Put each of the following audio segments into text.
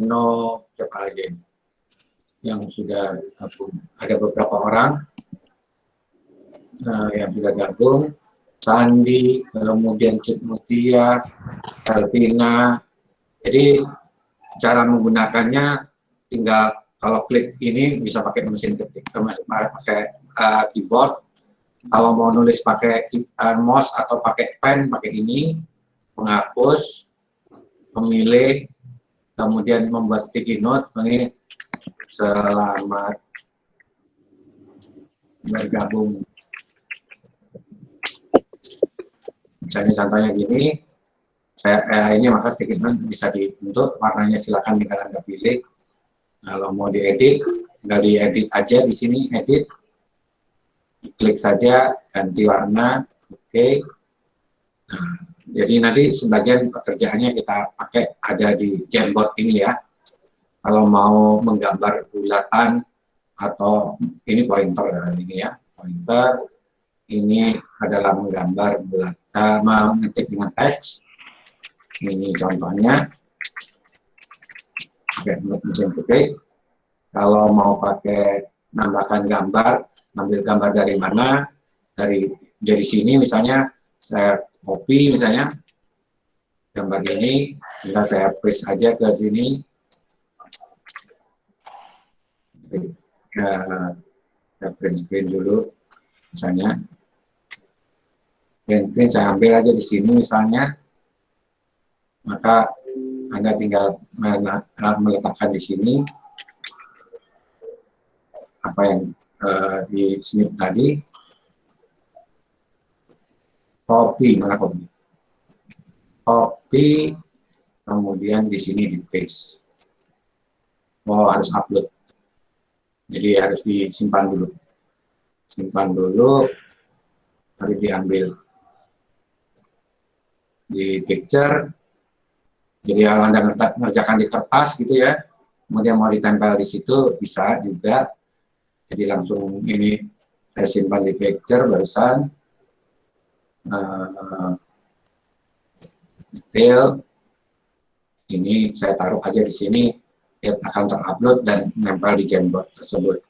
No, siapa lagi yang sudah gabung? Ada beberapa orang yang sudah gabung. Sandi, kemudian Cik Mutia, Elvina. Jadi cara menggunakannya tinggal kalau klik ini bisa pakai mesin ketik, pakai keyboard. Kalau mau nulis pakai mouse atau pakai pen, pakai ini, menghapus, memilih, kemudian membuat sticky note. Ini selamat bergabung. Misalnya contohnya gini, ini maka sticky note bisa dibentuk, warnanya silakan tinggal Anda pilih. Kalau mau diedit, tinggal diedit aja di sini, edit. Klik saja, ganti warna, oke. Nah, jadi nanti sebagian pekerjaannya kita pakai ada di Jamboard ini ya. Kalau mau menggambar bulatan atau ini pointer ini ya, pointer ini adalah menggambar bulatan, mengetik dengan teks. Ini contohnya. Oke, mesin ketik. Kalau mau pakai nambahkan gambar, ambil gambar dari mana? Dari sini misalnya saya copy misalnya gambar ini, tinggal saya paste aja ke sini. Kita print screen dulu misalnya. Print screen saya ambil aja di sini misalnya. Maka Anda tinggal meletakkan di sini apa yang di sini tadi. Copy, mana copy? Copy, kemudian di sini di paste. Oh, harus upload. Jadi harus disimpan dulu. Simpan dulu, harus diambil di picture. Jadi kalau Anda mengerjakan di kertas gitu ya, kemudian mau ditempel di situ bisa juga. Jadi langsung ini saya simpan di picture barusan. Detail ini saya taruh aja di sini, akan terupload dan menempel di Jamboard tersebut.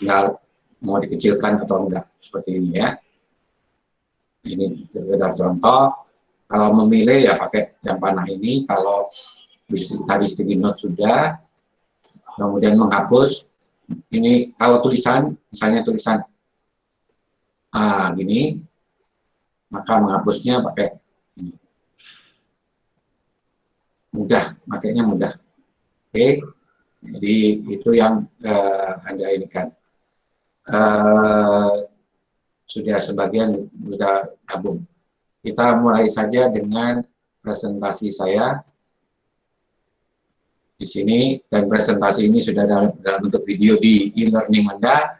Tinggal mau dikecilkan atau enggak seperti ini ya. Ini sekedar contoh. Kalau memilih ya pakai yang panah ini. Kalau tadi sticky note sudah, kemudian menghapus. Ini kalau tulisan, misalnya tulisan gini, maka menghapusnya pakai ini. Mudah, makanya mudah. Oke, jadi itu yang Anda ini kan. Sudah sebagian sudah gabung. Kita mulai saja dengan presentasi saya di sini, dan presentasi ini sudah dalam bentuk video di e-learning Anda.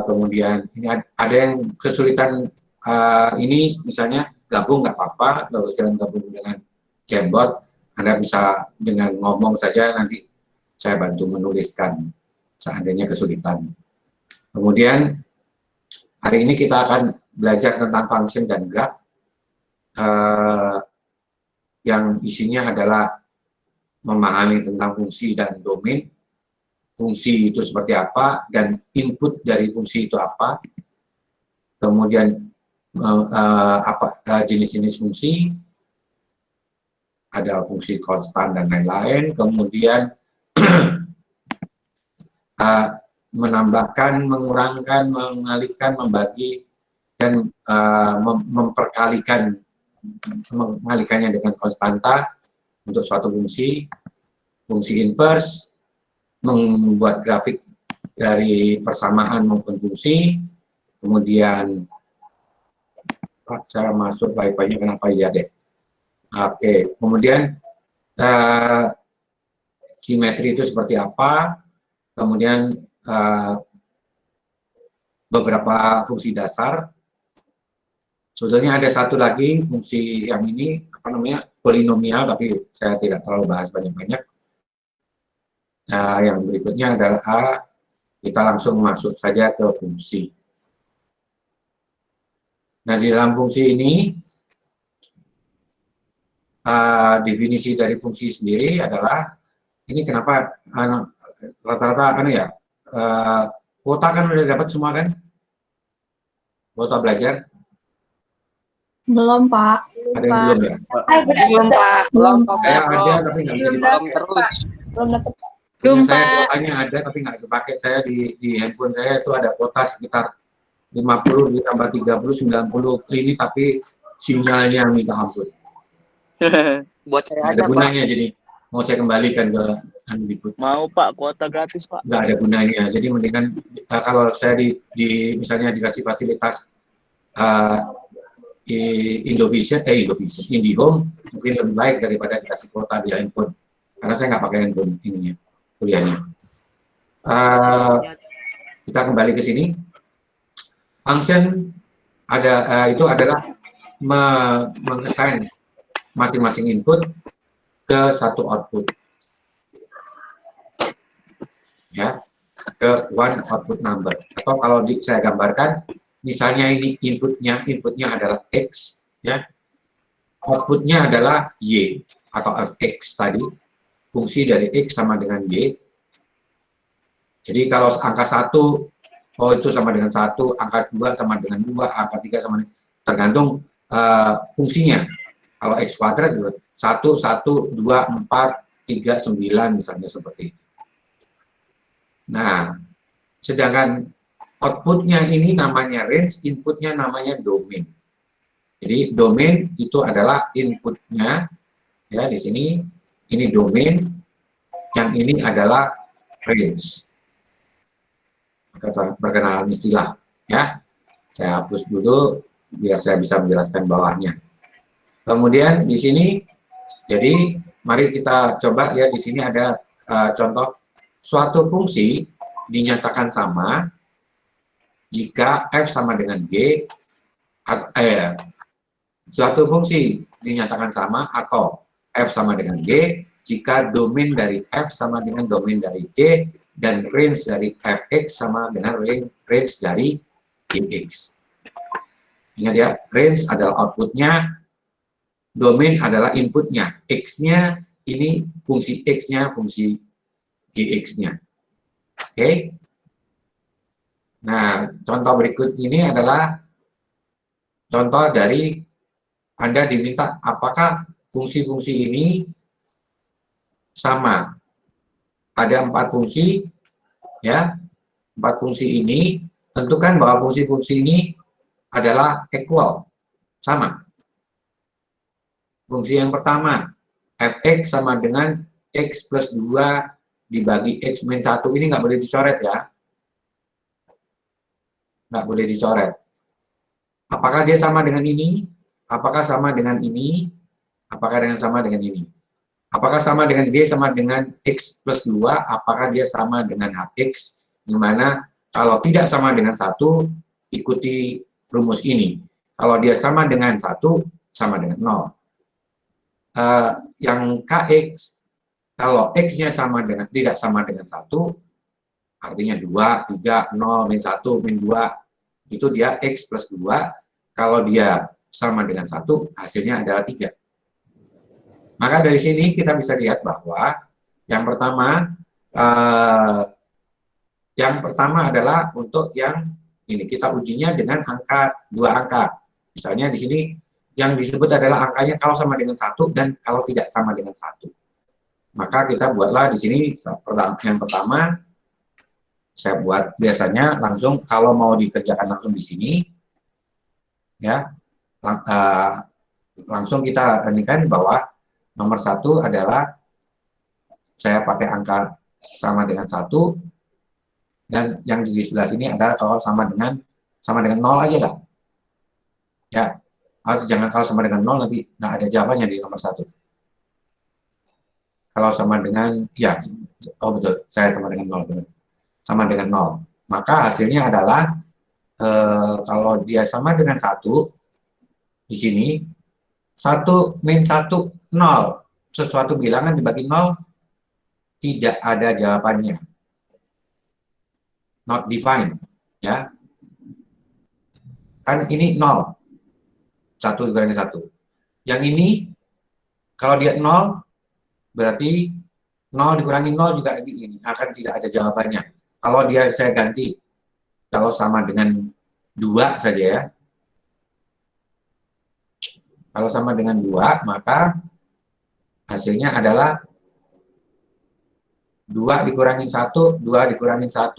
Kemudian ini ada yang kesulitan ini misalnya gabung nggak apa-apa, kalau sedang gabung dengan Jamboard, Anda bisa dengan ngomong saja, nanti saya bantu menuliskan seandainya kesulitan. Kemudian hari ini kita akan belajar tentang function dan graph yang isinya adalah memahami tentang fungsi dan domain. Fungsi itu seperti apa dan input dari fungsi itu apa. Kemudian jenis-jenis fungsi, ada fungsi konstan dan lain-lain. Kemudian menambahkan, mengurangkan, mengalihkan, membagi, dan mengalikannya dengan konstanta untuk suatu fungsi. Fungsi inverse, membuat grafik dari persamaan maupun fungsi. Kemudian cara masuk wifi-nya kenapa ya deh. Oke, kemudian simetri itu seperti apa. Kemudian beberapa fungsi dasar. Sebetulnya ada satu lagi fungsi yang ini apa namanya, polinomial, tapi saya tidak terlalu bahas banyak-banyak. Nah, yang berikutnya adalah kita langsung masuk saja ke fungsi. Nah, di dalam fungsi ini definisi dari fungsi sendiri adalah ini kenapa rata-rata ya kuota kan udah dapat semua kan, kuota belajar Belum, Pak. ada yang belum ya? Belum, Pak. Belum, Saya Pak. ada tapi nggak bisa dipakai. Belum terus. Belum dapat. Punya saya kuotanya ada tapi nggak dipakai. Saya di handphone saya itu ada kuota sekitar 50 ditambah 30 90 ini, tapi sinyalnya minta ampun. Buat saya Nggak ada aja, Pak. gunanya, jadi mau saya kembalikan ke Andikut. Mau, Pak, kuota gratis, Pak. Nggak ada gunanya. Jadi mendingan kalau saya misalnya dikasih fasilitas Indovision, IndiHome mungkin lebih baik daripada dikasih kuota di handphone. Karena saya nggak pakai handphone ininya, kuliahnya. Kita kembali ke sini. Function itu adalah mengassign masing-masing input ke satu output, ya, ke one output number. Atau kalau saya gambarkan, misalnya ini inputnya adalah x, ya, outputnya adalah y atau fx tadi, fungsi dari x sama dengan y. Jadi kalau angka 1, oh itu sama dengan 1, angka 2 sama dengan 2, angka 3 sama dengan, tergantung fungsinya. Kalau x kuadrat 1, 1, 2, 4, 3, 9 misalnya seperti itu. Nah, sedangkan outputnya ini namanya range, inputnya namanya domain. Jadi domain itu adalah inputnya, ya di sini ini domain, yang ini adalah range. Perkenalan istilah, ya. Saya hapus dulu biar saya bisa menjelaskan bawahnya. Kemudian di sini, jadi mari kita coba ya, di sini ada contoh suatu fungsi dinyatakan sama jika f sama dengan g, suatu fungsi dinyatakan sama atau f sama dengan g jika domain dari f sama dengan domain dari g dan range dari fx sama dengan range dari gx. Ingat ya, range adalah outputnya, domain adalah inputnya, x-nya ini fungsi x-nya, fungsi gx-nya. Oke. Nah, contoh berikut ini adalah contoh dari Anda diminta apakah fungsi-fungsi ini sama. Ada 4 fungsi, ya. 4 fungsi ini, tentukan bahwa fungsi-fungsi ini adalah equal, sama. Fungsi yang pertama, fx sama dengan x plus 2 dibagi x min 1. Ini nggak boleh dicoret ya. Nggak boleh dicoret. Apakah dia sama dengan ini? Apakah sama dengan ini? Apakah dengan sama dengan ini? Apakah sama dengan G sama dengan X plus 2? Apakah dia sama dengan HX? Dimana kalau tidak sama dengan 1, ikuti rumus ini. Kalau dia sama dengan 1, sama dengan 0. Yang KX, kalau X-nya sama dengan tidak sama dengan 1, artinya 2, 3, 0, min 1, min 2, itu dia X plus 2. Kalau dia sama dengan 1, hasilnya adalah 3. Maka dari sini kita bisa lihat bahwa yang pertama adalah untuk yang ini kita ujinya dengan angka 2 angka. Misalnya di sini yang disebut adalah angkanya kalau sama dengan 1 dan kalau tidak sama dengan 1. Maka kita buatlah di sini yang pertama saya buat biasanya langsung kalau mau dikerjakan langsung di sini, ya langsung kita indikan bahwa nomor 1 adalah saya pakai angka sama dengan 1, dan yang di sebelah sini adalah kalau sama dengan 0 aja lah. Ya, jangan kalau sama dengan 0 nanti nggak ada jawabannya di nomor 1. Kalau sama dengan, ya, oh betul, saya sama dengan 0, benar. Sama dengan 0. Maka hasilnya adalah kalau dia sama dengan 1 di sini, 1 min 1 0, sesuatu bilangan dibagi 0 tidak ada jawabannya, not defined, ya kan ini 0, 1 dikurangi 1. Yang ini Kalau dia 0, berarti 0 dikurangi 0 juga ini akan tidak ada jawabannya. Kalau dia saya ganti, kalau sama dengan 2 saja ya. Kalau sama dengan 2, maka hasilnya adalah 2 dikurangin 1, 2 dikurangin 1.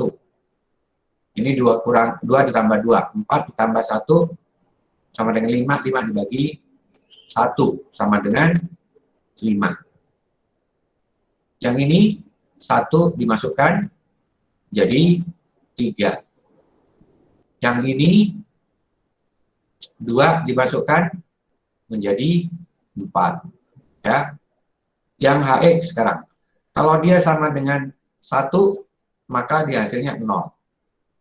Ini 2 ditambah 2, 4 ditambah 1 sama dengan 5, 5 dibagi 1 sama dengan 5. Yang ini 1 dimasukkan jadi 3. Yang ini 2 dimasukkan menjadi 4. Ya. Yang HX sekarang. Kalau dia sama dengan 1, maka dia hasilnya 0.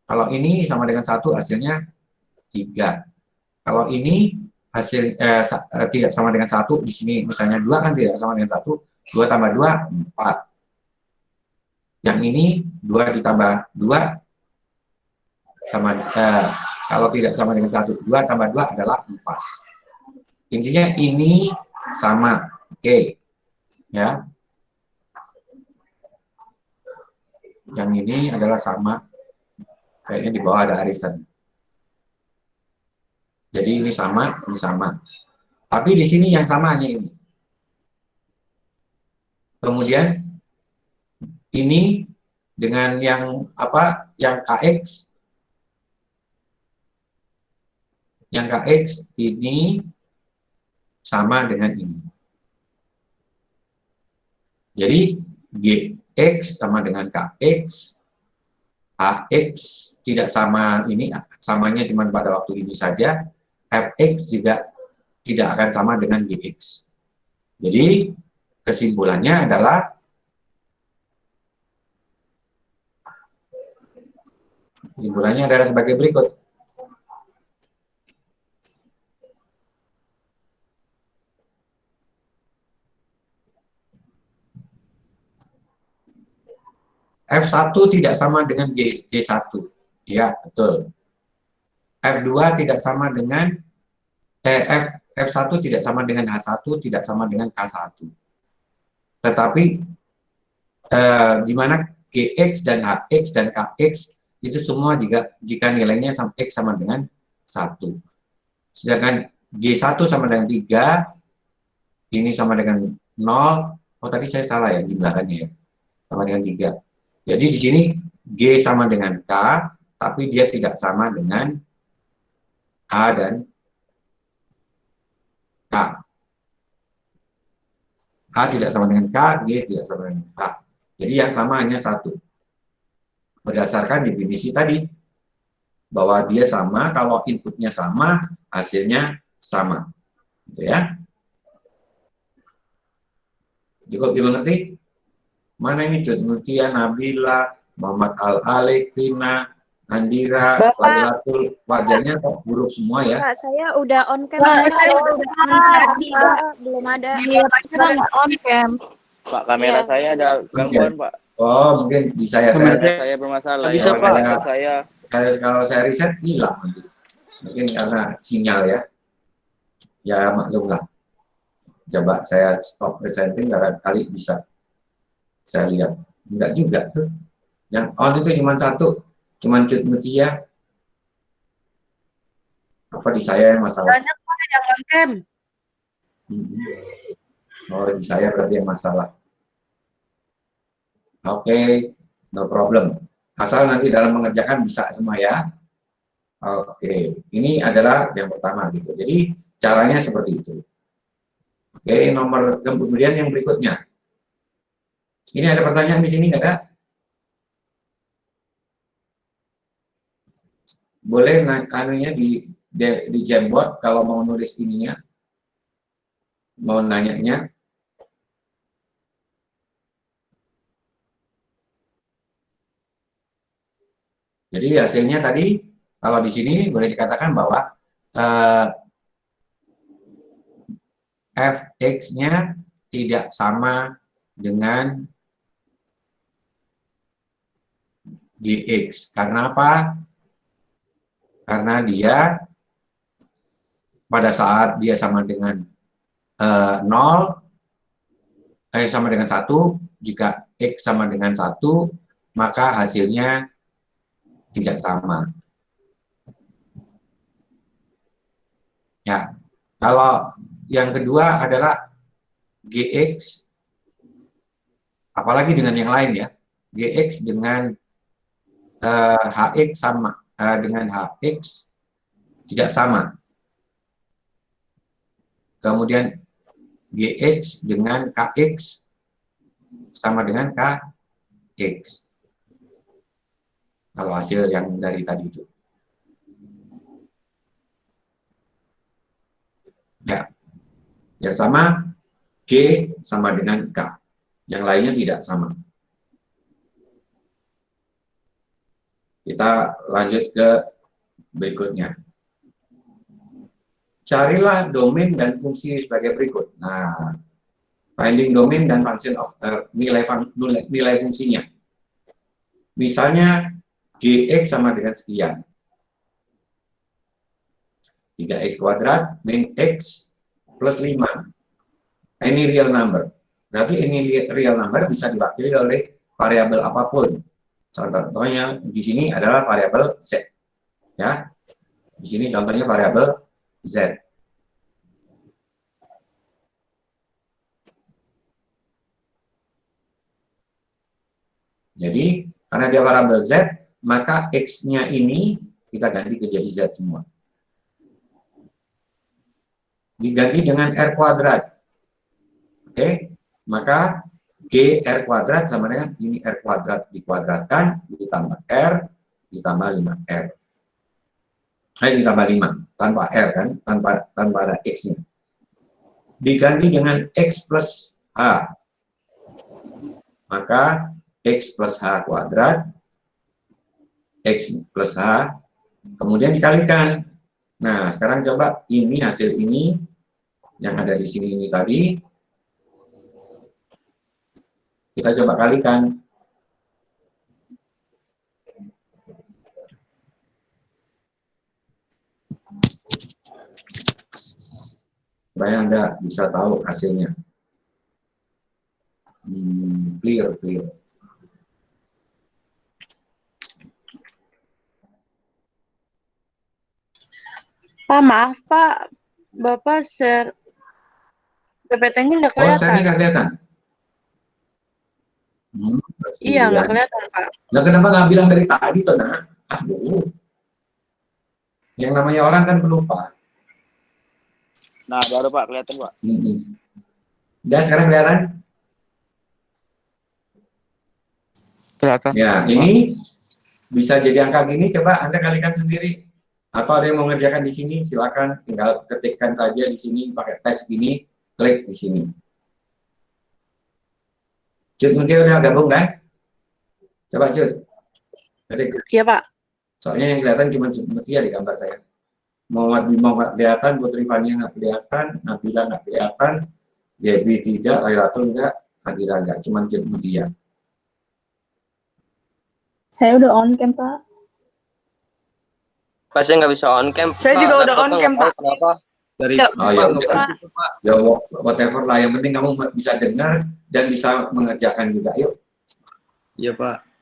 Kalau ini sama dengan 1, hasilnya 3. Kalau ini hasil tidak sama dengan 1, di sini misalnya 2 kan tidak sama dengan 1, 2 tambah 2, 4. Yang ini 2 ditambah 2, sama, kalau tidak sama dengan 1, 2 tambah 2 adalah 4. Intinya ini sama, oke. Ya. Yang ini adalah sama, kayaknya di bawah ada arisan. Jadi ini sama, ini sama. Tapi di sini yang sama hanya ini. Kemudian ini dengan yang apa? Yang KX. Yang KX ini sama dengan ini. Jadi GX sama dengan KX. AX tidak sama ini, samanya cuma pada waktu ini saja. Fx juga tidak akan sama dengan Gx. Jadi kesimpulannya adalah sebagai berikut. F1 tidak sama dengan G1. Ya, betul. F2 tidak sama dengan F1 tidak sama dengan H1, tidak sama dengan K1. Tetapi di mana Gx dan Hx dan Kx itu semua jika nilainya X sama dengan 1. Sedangkan G1 sama dengan 3, ini sama dengan 0. Oh, tadi saya salah ya jumlahannya ya. Sama dengan 3. Jadi di sini G sama dengan K, tapi dia tidak sama dengan H dan K. H tidak sama dengan K, G tidak sama dengan K. Jadi yang sama hanya 1. Berdasarkan definisi tadi, bahwa dia sama, kalau inputnya sama, hasilnya sama. Gitu ya. Cukup dimengerti? Mana ini Cut Mutia, Nabila, Muhammad Al-Alik, Vina, Andira, Fadilatul, wajahnya kok huruf semua ya. Pak, saya udah on cam. Pak, saya udah on tadi, belum ada. Iya, nggak on cam. Pak, kamera Iya. saya ada gangguan, Pak. Oh, mungkin di saya Saya bermasalah. Bisa, ya, Pak. Saya kalau saya riset hilang nanti. Mungkin karena sinyal ya. Ya maklumlah. Coba saya stop presenting, barangkali bisa saya lihat. Enggak juga tuh. Yang on itu cuma 1, cuma Cut Mutia. Apa di saya yang masalah? Banyak Pak yang on cam. Oh, di saya berarti yang masalah. Oke, no problem. Asal nanti dalam mengerjakan bisa semua ya. Oke, ini adalah yang pertama gitu. Jadi caranya seperti itu. Oke, kemudian yang berikutnya. Ini ada pertanyaan di sini nggak ada? Boleh anunya di Jamboard kalau mau nulis ininya, mau nanyanya. Jadi hasilnya tadi, kalau di sini boleh dikatakan bahwa Fx-nya tidak sama dengan Gx. Karena apa? Karena dia pada saat dia sama dengan 0, sama dengan 1, jika X sama dengan 1, maka hasilnya tidak sama. Ya, kalau yang kedua adalah GX, apalagi dengan yang lain ya, GX dengan HX sama, dengan HX tidak sama. Kemudian GX dengan KX sama dengan KX. Kalau hasil yang dari tadi itu. Ya, yang sama G sama dengan K, yang lainnya tidak sama. Kita lanjut ke berikutnya. Carilah domain dan fungsi sebagai berikut. Nah, finding domain dan function of nilai fungsinya. Misalnya Gx sama dengan sekian. 3x kuadrat min x plus 5. Ini real number. Berarti ini real number bisa diwakili oleh variabel apapun. Contohnya di sini adalah variabel z. Ya. Di sini contohnya variabel z. Jadi, karena dia variabel z, maka x-nya ini kita ganti ke jadi z semua. Diganti dengan R kuadrat. Oke, maka GR kuadrat sama dengan ini R kuadrat dikuadratkan, ditambah R, ditambah 5R. Ditambah 5, tanpa R kan, tanpa ada X-nya. Diganti dengan X plus H. Maka X plus H kuadrat, X plus H, kemudian dikalikan. Nah, sekarang coba ini hasil ini yang ada di sini ini tadi kita coba kalikan. Supaya Anda bisa tahu hasilnya. Clear. Pak, maaf Pak, Bapak share PPT-nya nggak Oh, kelihatan. saya nggak kelihatan. Iya, nggak kelihatan Pak. Nah, kenapa nggak bilang dari tadi tuh, nak? Aduh. Yang namanya orang kan pelupa. Nah, baru Pak, kelihatan Pak. Udah sekarang kelihatan? Kelihatan. Ya, ini bisa jadi angka gini, coba Anda kalikan sendiri. Atau ada yang mau ngerjakan di sini, silakan tinggal ketikkan saja di sini pakai teks gini, klik di sini. Cut, mungkin udah gabung kan? Coba Cut. Iya Pak. Soalnya yang kelihatan cuma Cut Mutia di gambar saya. Mau nggak kelihatan, Putri Fania nggak kelihatan, Nabila nggak kelihatan, Gaby tidak, Lailatul nggak, Adira nggak, cuma Cut Mutia. Saya udah on cam, Pak. Pak, saya nggak bisa on cam. Saya juga udah on cam, Pak. Kenapa? Dari ya, ya whatever lah, yang penting kamu bisa dengar dan bisa mengerjakan juga. Yuk. Iya Pak.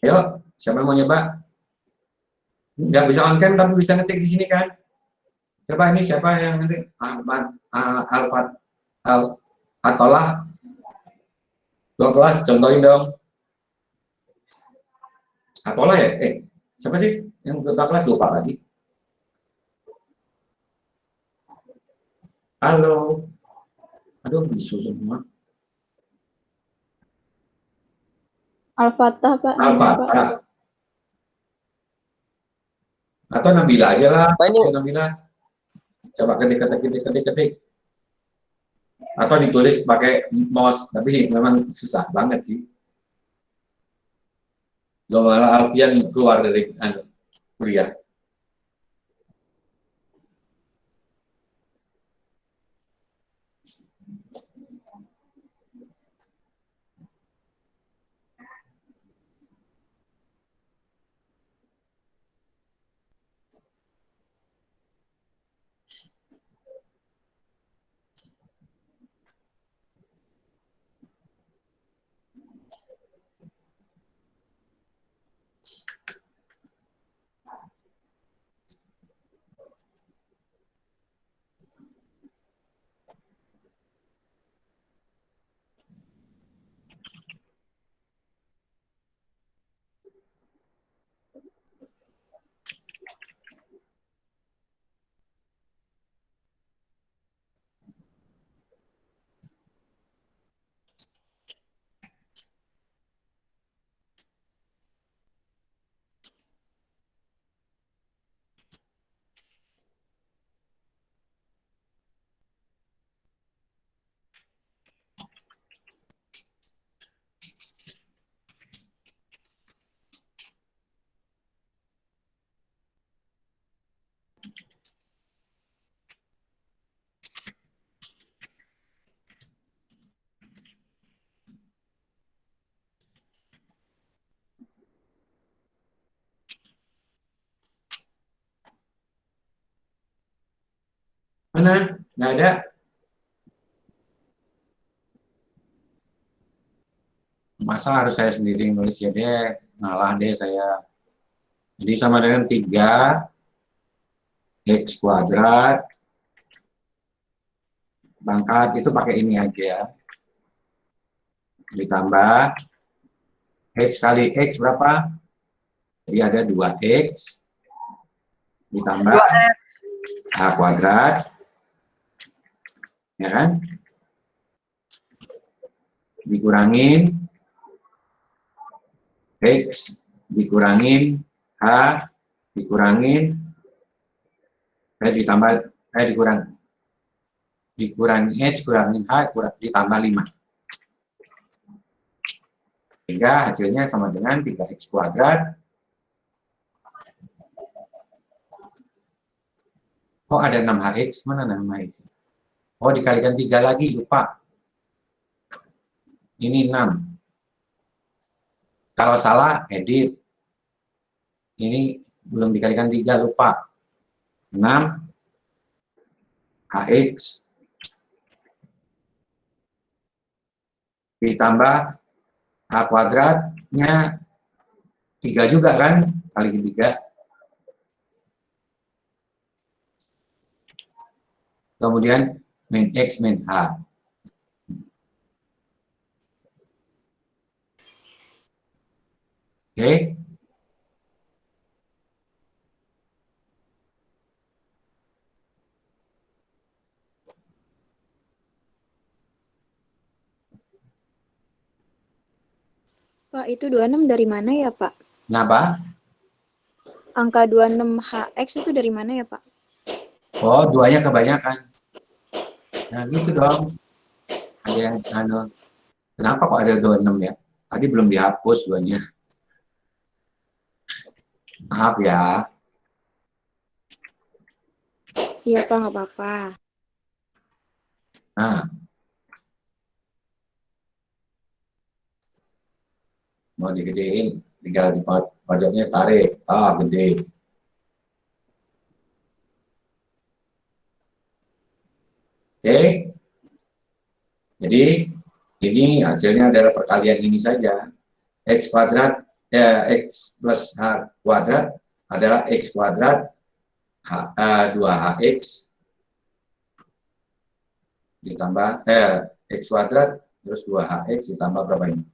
Ayo, siapa yang mau nyoba? Nggak bisa on cam tapi bisa ngetik di sini kan? Coba ini siapa yang ngetik? Atolah. Dua kelas, contohin dong. Atolah ya? Siapa sih yang dua kelas? Lupa lagi. Halo. Aduh, bisu semua. Al-Fatah, Pak. Al-Fatah. Atau Nabila aja lah. Pak, ini Nabila. Coba ketik. Atau ditulis pakai mouse, tapi memang susah banget sih. Lo malah Alfian keluar dari kuliah. Mana? Nggak ada. Masa harus saya sendiri nulis ya deh, ngalah deh saya. Jadi sama dengan 3 X kuadrat pangkat itu pakai ini aja. Ditambah X kali X berapa? Jadi ada 2X ditambah A kuadrat, ya kan? Dikurangin X, dikurangin H, dikurangin dikurangi H, kurangin H, ditambah 5. Sehingga hasilnya sama dengan 3X kuadrat. Oh, ada 6HX, mana 6HX? Oh, dikalikan 3 lagi, lupa. Ini 6. Kalau salah, edit. Ini belum dikalikan 3, lupa. 6 HX ditambah A kuadratnya 3 juga kan, kali 3. Kemudian min X min H. Oke. Pak, itu 26 dari mana ya, Pak? Kenapa? Angka 26HX itu dari mana ya, Pak? Oh, 2-nya kebanyakan. Nah, gitu dong. Ada yang kenapa kok ada 26 ya? Tadi belum dihapus 2-nya. Maaf ya. Iya, Pak, nggak apa-apa. Nah, mau digedein, tinggal di pajaknya tarik. Ah, gede. Oke. Jadi, ini hasilnya adalah perkalian ini saja. X kuadrat, X plus H kuadrat adalah X kuadrat 2HX ditambah X kuadrat terus 2HX ditambah berapa ini?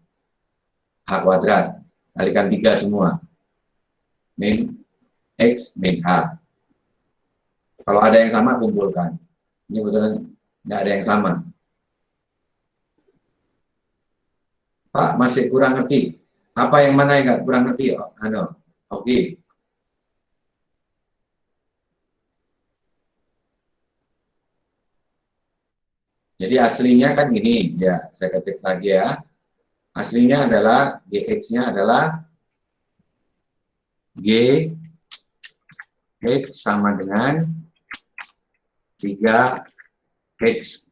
H kuadrat, kalikan 3 semua. Min X min H. Kalau ada yang sama, kumpulkan. Ini kebetulan nggak ada yang sama. Pak, masih kurang ngerti. Apa yang mana yang nggak kurang ngerti? Oke. Jadi aslinya kan gini, ya saya ketik lagi ya. Aslinya adalah GX-nya adalah GX sama dengan 3X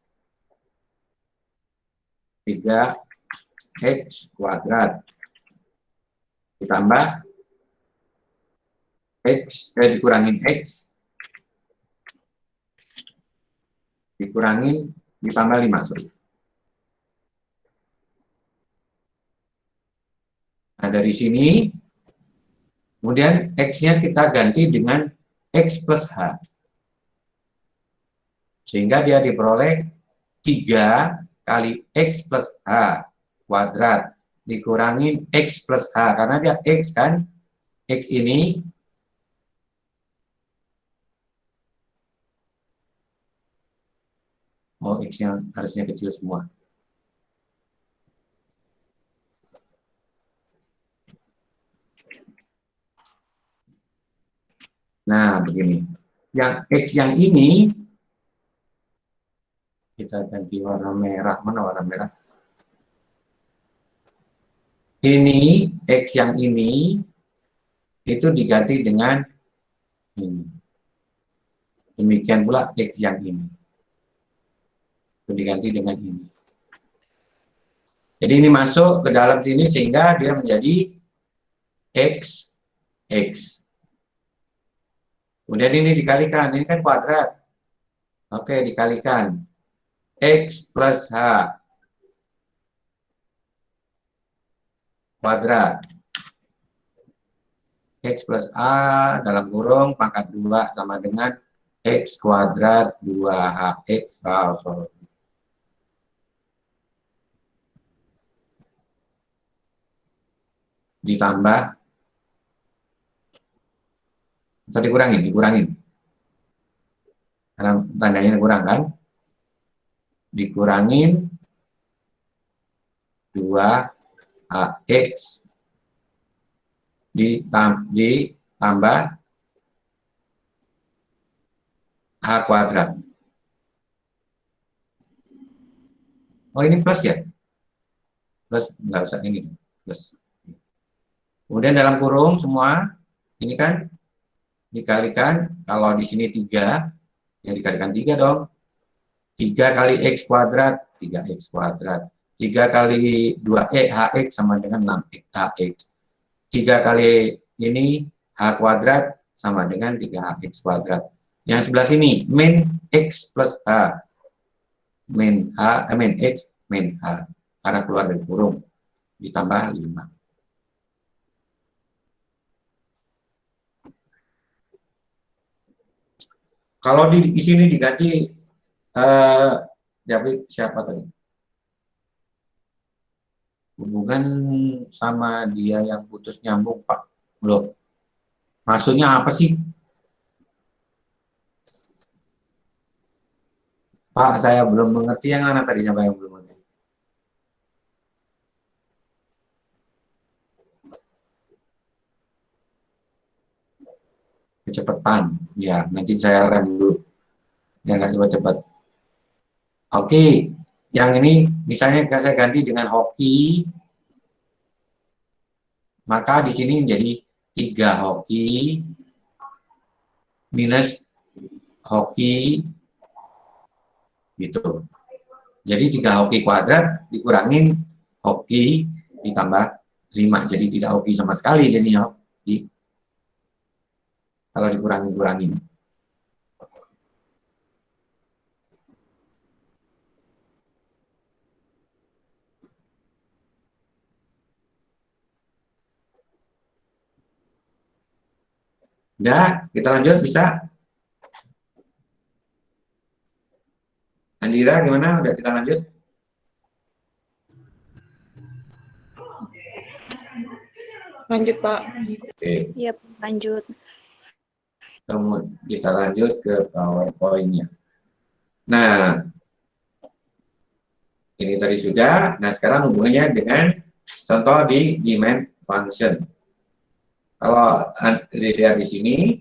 3X kuadrat ditambah dikurangin X dikurangin ditambah 5. Sorry. Nah, dari sini, kemudian X-nya kita ganti dengan X plus H. Sehingga dia diperoleh 3 kali X plus H kuadrat dikurangin X plus H. Karena dia X kan, X ini X-nya harusnya kecil semua. Nah, begini. Yang X yang ini, kita ganti warna merah. Mana warna merah? Ini, X yang ini, itu diganti dengan ini. Demikian pula X yang ini. Itu diganti dengan ini. Jadi ini masuk ke dalam sini sehingga dia menjadi X. Kemudian ini dikalikan, ini kan kuadrat. Oke, dikalikan. X plus H kuadrat. X plus A dalam kurung pangkat 2 sama dengan X kuadrat 2HX. Ditambah atau dikurangin. Karena tandanya kurang kan? Dikurangin 2AX ditambah H kuadrat. Oh, ini plus ya? Plus, nggak usah ini. Plus. Kemudian dalam kurung semua, ini kan dikalikan, kalau di sini 3, ya dikalikan 3 dong. 3 kali X kuadrat, 3X kuadrat. 3 kali 2HX sama dengan 6HX. 3 kali ini H kuadrat sama dengan 3HX kuadrat. Yang sebelah sini, min X plus H. Min X, min H. Karena keluar dari kurung. Ditambah 5. Kalau di sini diganti, jadi siapa tadi? Hubungan sama dia yang putus nyambung, Pak. Belum. Maksudnya apa sih? Pak, saya belum mengerti. Yang mana tadi siapa yang belum mengerti? Kecepatan. Ya, nanti saya rem dulu. Biar nggak cepat-cepat. Oke. Yang ini misalnya saya ganti dengan hoki. Maka di sini menjadi 3 hoki minus hoki gitu. Jadi 3 hoki kuadrat dikurangin hoki ditambah 5. Jadi tidak hoki sama sekali jadinya hoki. Kalau dikurangin. Udah, kita lanjut bisa? Andira gimana? Udah kita lanjut? Lanjut, Pak. Oke. Iya, lanjut. Kemudian kita lanjut ke PowerPoint-nya. Nah, ini tadi sudah. Nah, sekarang hubungannya dengan contoh di demand function. Kalau dilihat di sini,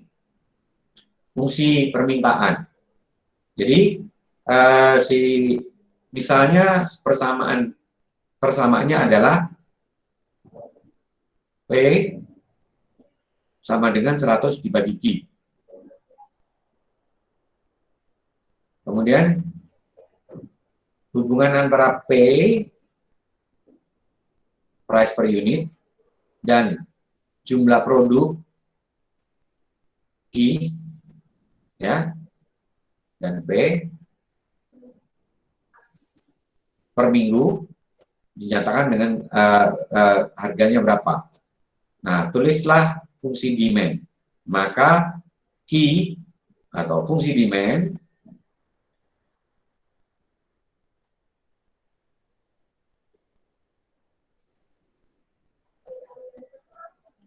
fungsi permintaan. Jadi, si Misalnya persamaannya adalah P sama dengan 100 dibagi Q. Kemudian hubungan antara P, price per unit, dan jumlah produk Q, ya, dan P per minggu dinyatakan dengan harganya berapa. Nah, tulislah fungsi demand. Maka Q atau fungsi demand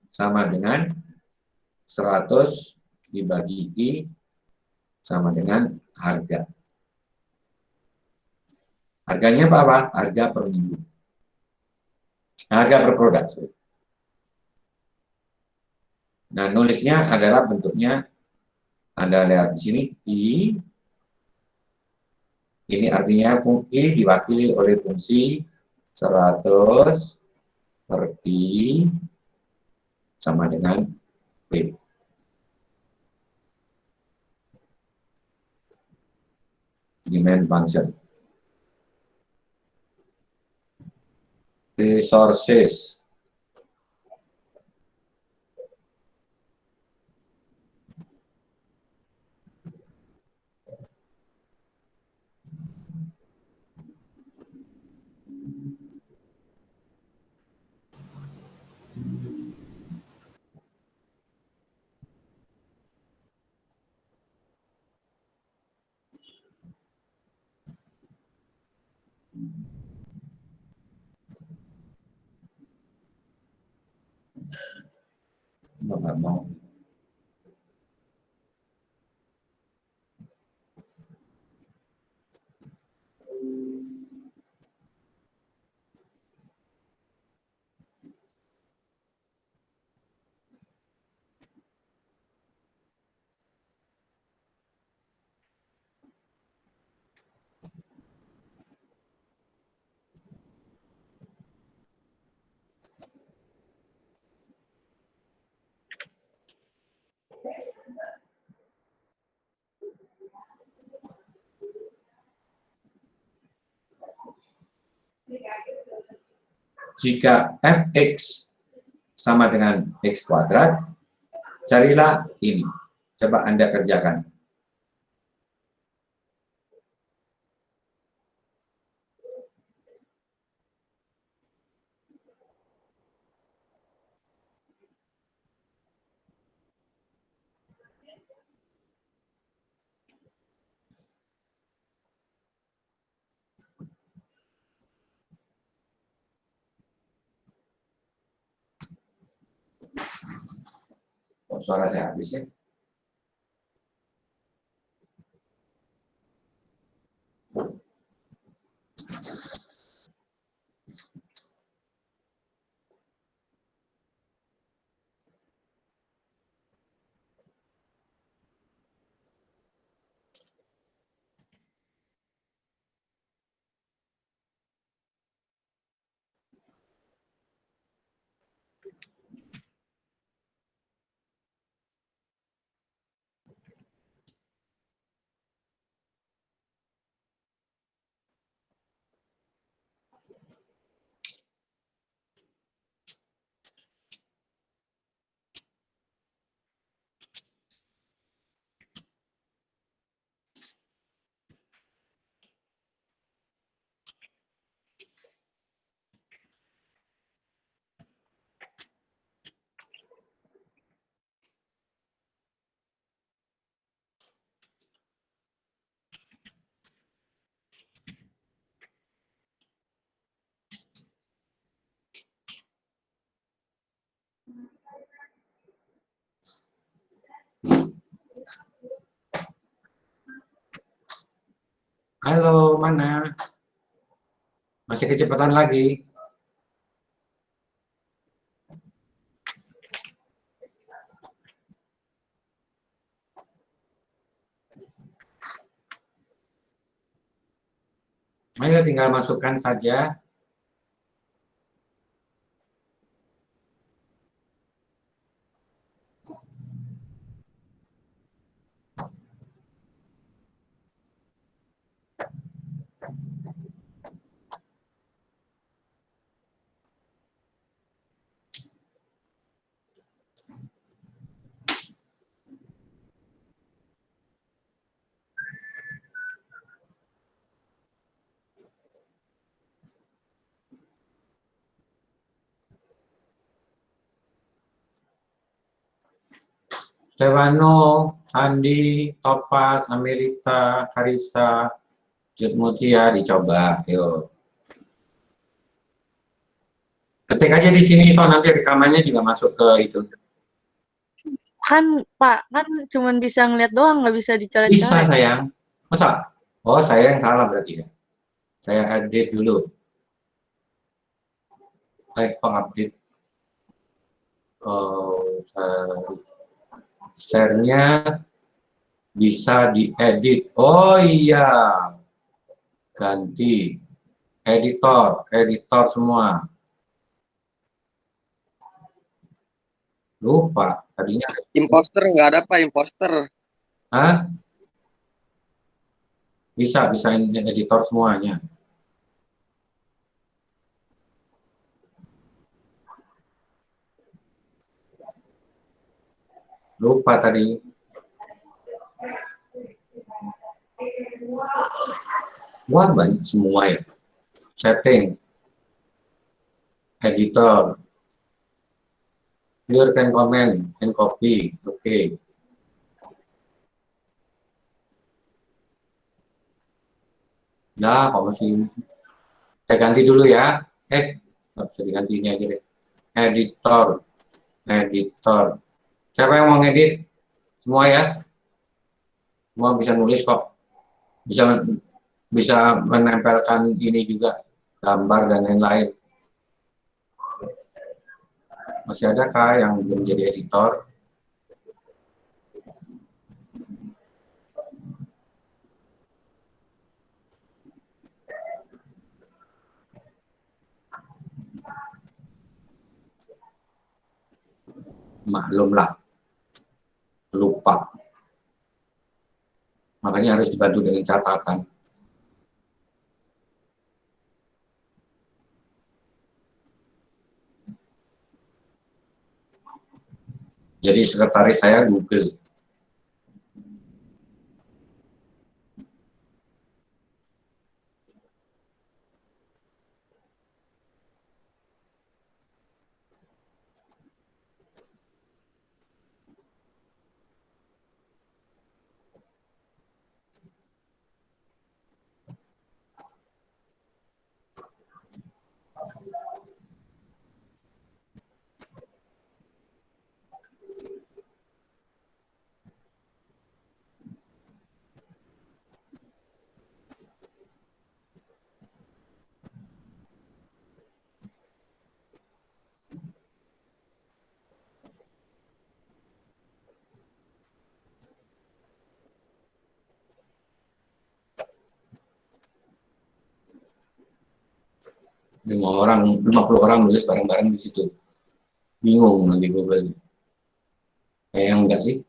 sama dengan 100 dibagi Q sama dengan harga. Harganya apa? Harga per minggu. Harga per produk. Sorry. Nah, nulisnya adalah bentuknya, Anda lihat di sini, I. Ini artinya fungsi diwakili oleh fungsi 100 per Q sama dengan P. Demand function. Resources. Nggak mau. Jika fx sama dengan x kuadrat, carilah ini. Coba Anda kerjakan. Oh, suara saya habis ya. Halo, mana? Masih kecepatan lagi? Ayo tinggal masukkan saja. Stefano, Andi, Topas, Amelita, Karisa, Jutmutia dicoba. Yuk. Ketik aja di sini toh nanti rekamannya juga masuk ke itu. Kan Pak, kan cuman bisa ngeliat doang, nggak bisa Bisa dicoret-coret. sayang. Masa? Oh, saya yang salah berarti ya. Saya update dulu. Kok update? Oh, share-nya bisa diedit. Oh iya, ganti editor semua. Lupa tadinya. Imposter nggak ada Pak, imposter. Hah? Bisa editor semuanya. Lupa tadi. Wah, banyak semua ya. Setting, editor, clear can comment, and copy. Oke. Nah, kok masih. Saya ganti dulu ya. Nggak bisa diganti ini aja deh. Editor. Siapa yang mau ngedit? Semua ya. Semua bisa nulis kok. Bisa bisa menempelkan ini juga, gambar dan lain-lain. Masih adakah yang belum jadi editor? Maklumlah, lupa. Makanya harus dibantu dengan catatan. Jadi sekretaris saya Google. Lima orang, 50 orang nulis bareng-bareng di situ. Bingung nanti Google. Kayak enggak sih?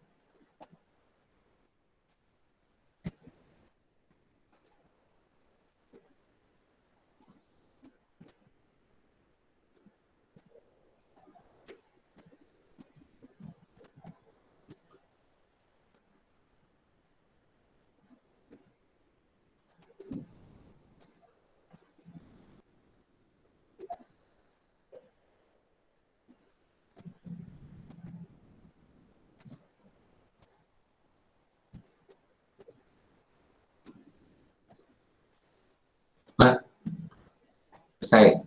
Nah, selesai.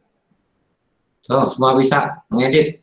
So, semua bisa mengedit.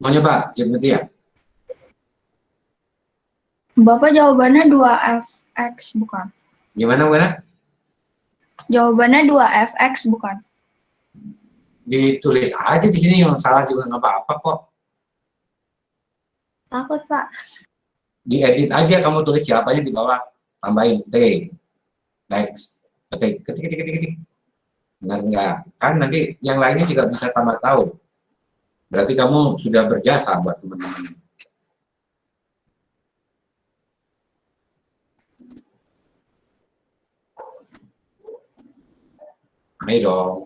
Mau nyoba jemput ya? Bapak jawabannya 2fx bukan? Gimana, Buana? Jawabannya 2fx bukan? Ditulis aja di sini, yang salah juga nggak apa-apa kok. Takut, Pak. Diedit aja, kamu tulis siapanya di bawah, tambahin T, next, ketik. Enggak. Kan nanti yang lainnya juga bisa tambah tahu. Berarti kamu sudah berjasa buat teman-teman. Ayo dong.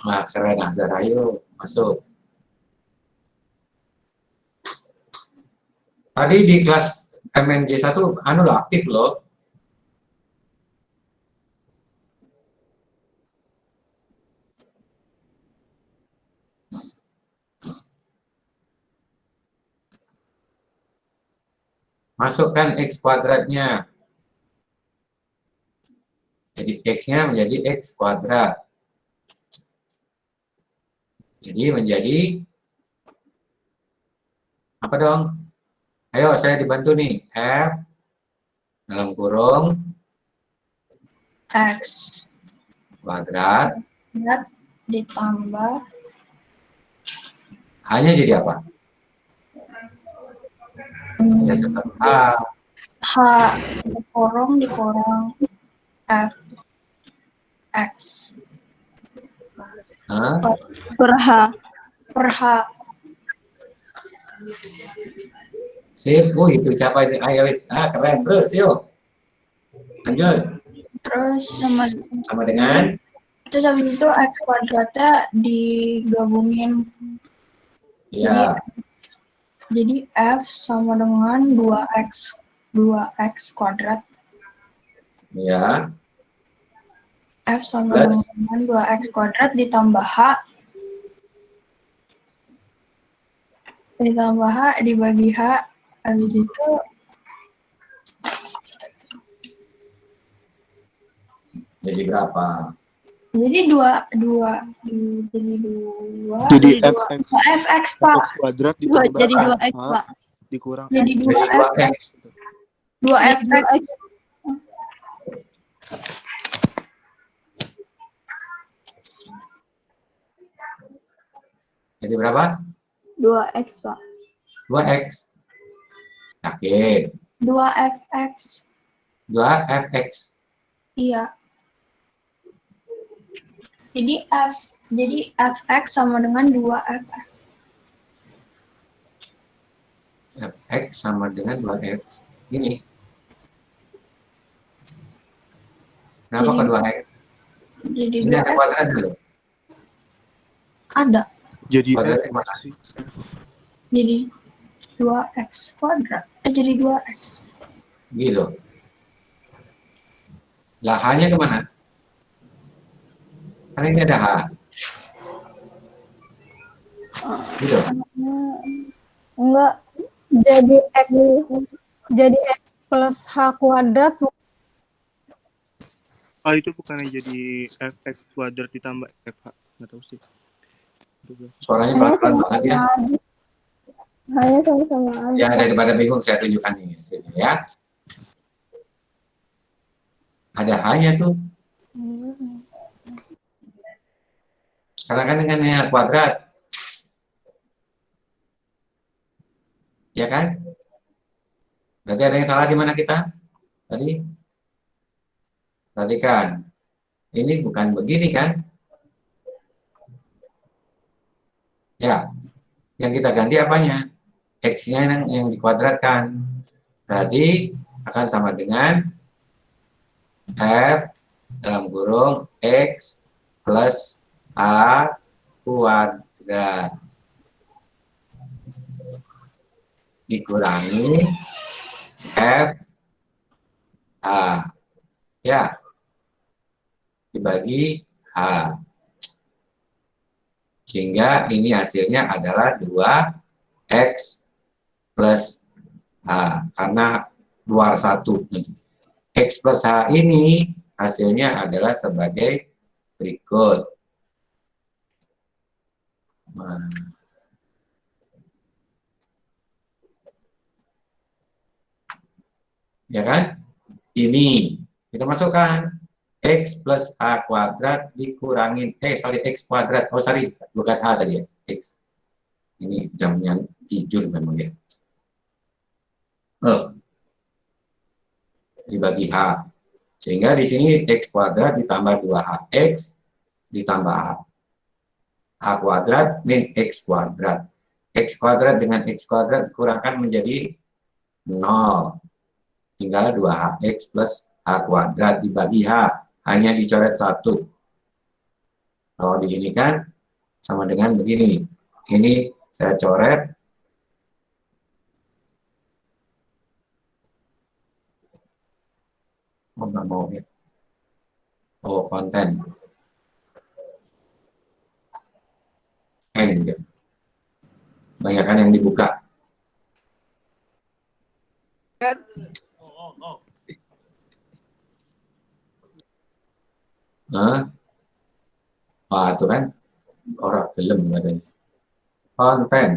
Nah, keren Azhar, ayo masuk. Tadi di kelas MNJ 1 anu loh, aktif loh. Masukkan X kuadratnya. Jadi X-nya menjadi X kuadrat. Jadi menjadi apa dong? Ayo saya dibantu nih. F dalam kurung X kuadrat. kuadrat ditambah Hanya jadi apa? Ya tetap A. H dikurung F X Hah? Per H. per H. Sip, itu siapa ini? Ayo, keren terus, yuk. Lanjut. Terus Sama dengan habis itu X kuadratnya digabungin. ya, Jadi F sama dengan 2x kuadrat. ya, F sama plus dengan 2x kuadrat ditambah H. Ditambah H dibagi H. Habis itu jadi berapa? jadi dua Jadi fx fx Pak. fx kuadrat ditambah Jadi 2x, H Pak. dikurang Jadi X. Jadi 2X. 2fx. Jadi berapa? 2x, Pak. 2X. Yakin? 2fx. 2FX. Iya. Jadi fx sama dengan 2fx. Fx sama dengan 2X. Ini. Kenapa Jadi- ke 2X? Jadi Ini ada 2x kuadrat dulu. ada. Jadi Kuadrat f mana? sih. Jadi 2x kuadrat. Jadi 2x. Gitu. Lah H-nya kemana? Karena ini ada H. Gitu. Enggak. Jadi X plus H kuadrat. Oh itu bukannya jadi fx kuadrat ditambah fh, nggak tahu sih. Suaranya pelan-pelan banget ya. Hanya sama-sama aja. Ya, daripada bingung saya tunjukkan ini sini ya. Ada H-nya tuh. Karena kan dengan kuadrat. Ya kan? Berarti ada yang salah di mana kita? Tadi? Perhatikan. Ini bukan begini kan? Ya. Yang kita ganti apanya? X-nya yang dikuadratkan. Berarti akan sama dengan F dalam kurung X plus A kuadrat dikurangi F A ya dibagi H sehingga ini hasilnya adalah 2X plus H, karena luar 1. X plus H ini hasilnya adalah sebagai berikut. Nah, ya kan? Ini kita masukkan X plus H kuadrat dikurangin, X kuadrat, bukan H tadi ya, X. Ini jamnya tidur memang ya. Dibagi H. Sehingga di sini X kuadrat ditambah 2HX ditambah H kuadrat min X kuadrat. X kuadrat dengan X kuadrat dikurangkan menjadi 0. Tinggal 2HX plus H kuadrat dibagi H. Hanya dicoret 1. Kalau di ini kan sama dengan begini. Ini saya coret. Oh, nggak mau ya. Oh, konten. N. Banyakkan yang dibuka. Nah, itu kan orang gelem katanya. Konten.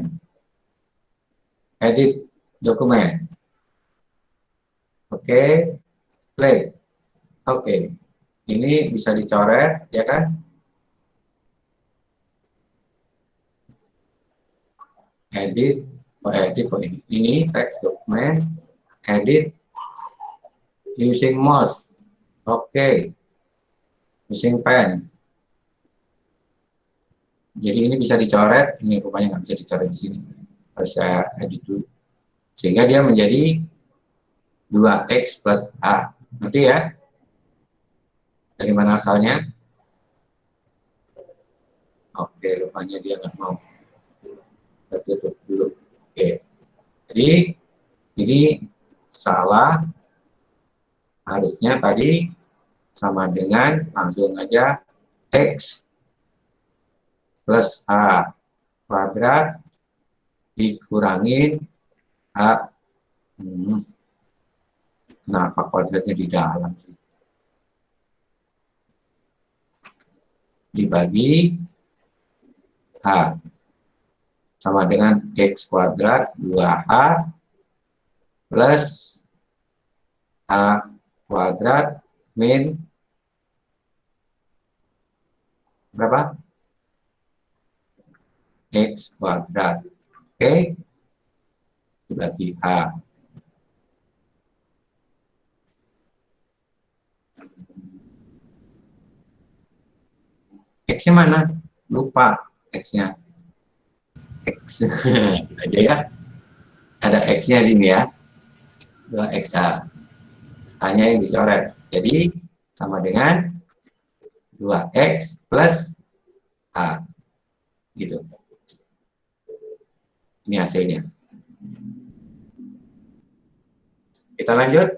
Edit dokumen. Oke. Play. Oke. Ini bisa dicoret, ya kan? Edit. Ini teks dokumen. Edit. Using mouse. Oke. Using pen. Jadi ini bisa dicoret. Ini rupanya nggak bisa dicoret di sini. Harus saya edit dulu. Sehingga dia menjadi 2X plus A. Nanti ya. Dari mana asalnya? Oke, rupanya dia nggak mau. Kita tutup dulu. Oke. Jadi, ini salah. Harusnya tadi sama dengan, langsung aja, X plus A kuadrat dikurangin A. Kenapa kuadratnya di dalam sih? Dibagi H sama dengan X kuadrat 2H plus A kuadrat min berapa? X kuadrat. Oke. Dibagi H. X-nya mana? Lupa X-nya. X aja ya. Ada X-nya sini ya. 2XH. Hanya yang dicoret. Jadi sama dengan 2X plus H. Gitu. Ini hasilnya. Kita lanjut.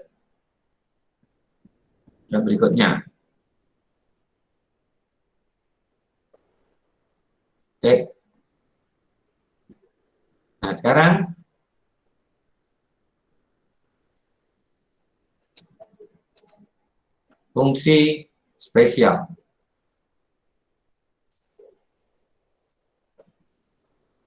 Yang berikutnya. Oke. Nah, sekarang fungsi spesial.